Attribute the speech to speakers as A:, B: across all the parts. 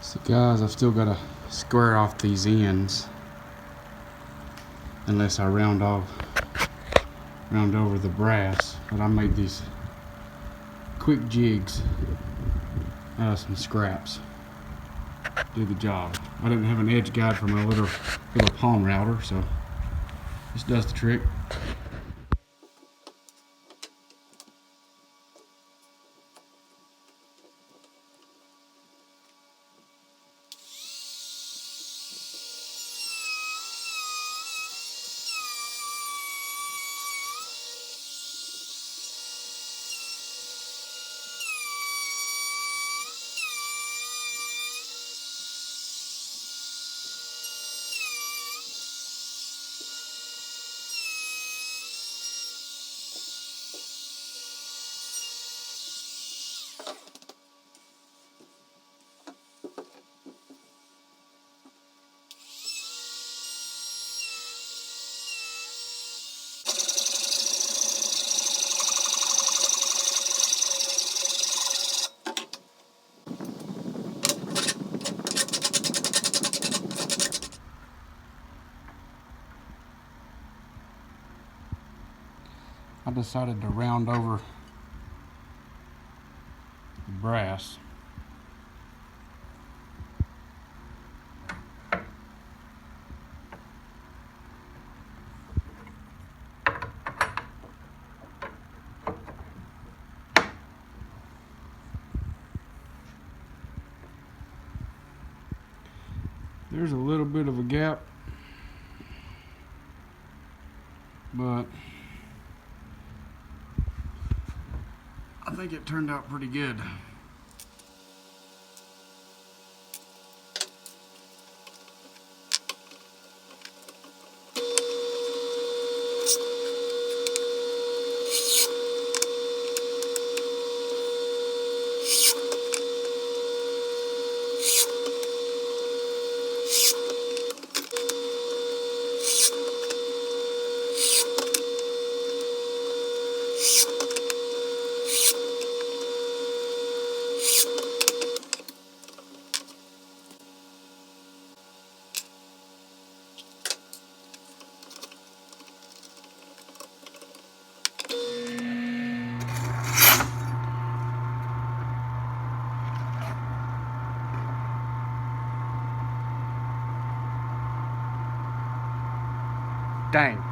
A: So guys, I've still got to square off these ends unless I round over the brass. But I made these quick jigs out of some scraps. Do the job. I didn't have an edge guide for my little palm router, so this does the trick. I decided to round over the brass. There's a little bit of a gap, but I think it turned out pretty good. Dang.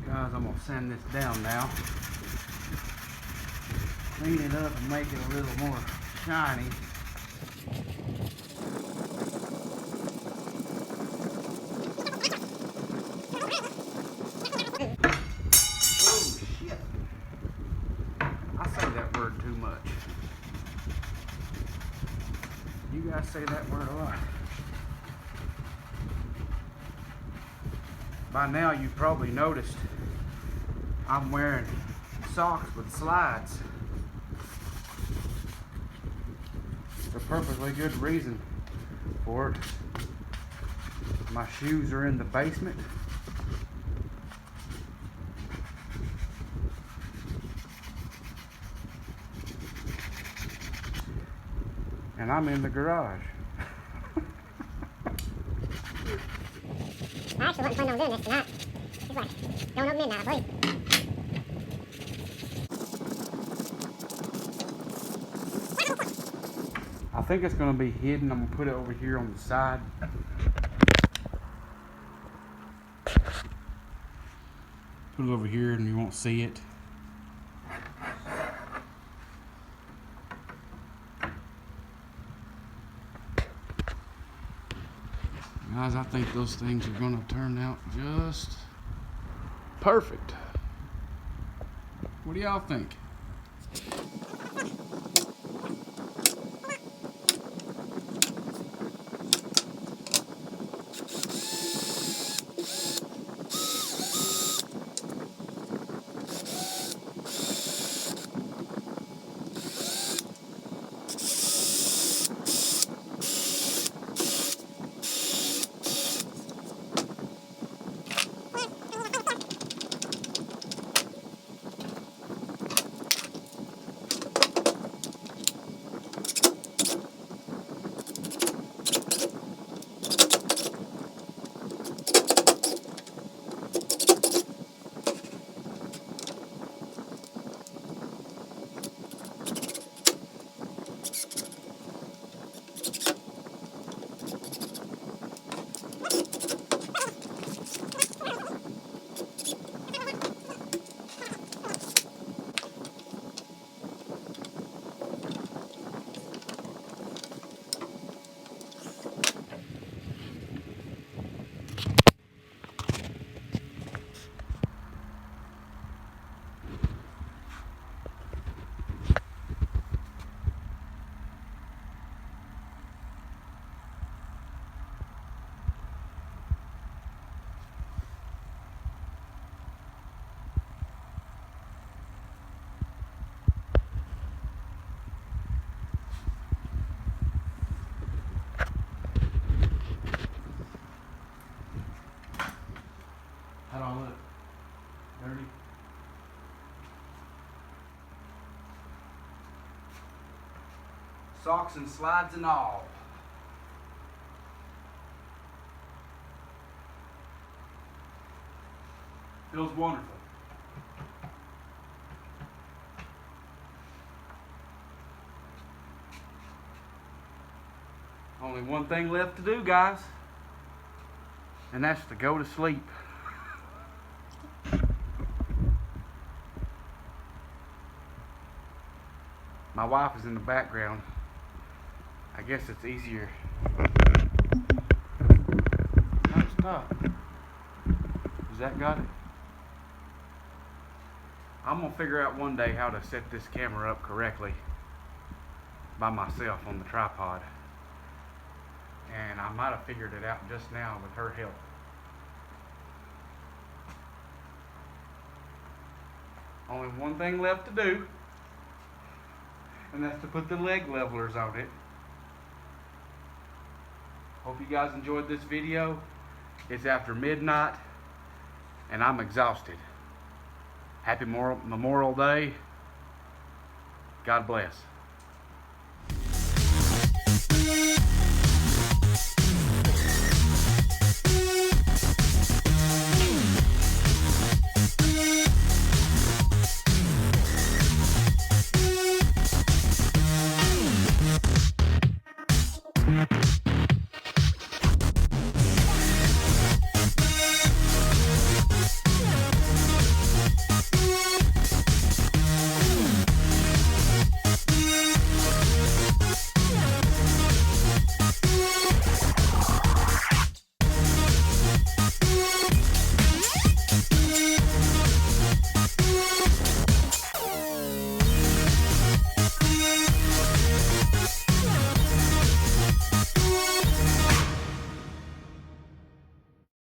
A: Guys, I'm gonna sand this down now. Clean it up and make it a little more shiny. Oh shit. I say that word too much. You guys say that word a lot. By now you've probably noticed I'm wearing socks with slides. a perfectly good reason for it. My shoes are in the basement. And I'm in the garage.
B: I actually wasn't planning on doing this tonight. It's like going up midnight, I believe.
A: I think it's going to be hidden. I'm going to put it over here on the side. Put it over here and you won't see it. Guys, I think those things are going to turn out just perfect. What do y'all think? How do I look? Dirty? Socks and slides and all. Feels wonderful. Only one thing left to do, guys, and that's to go to sleep. My wife is in the background. I guess it's easier. No, stop. Has that got it? I'm gonna figure out one day how to set this camera up correctly by myself on the tripod. And I might have figured it out just now with her help. Only one thing left to do, and that's to put the leg levelers on it. Hope you guys enjoyed this video. It's after midnight, and I'm exhausted. Happy Memorial Day. God bless.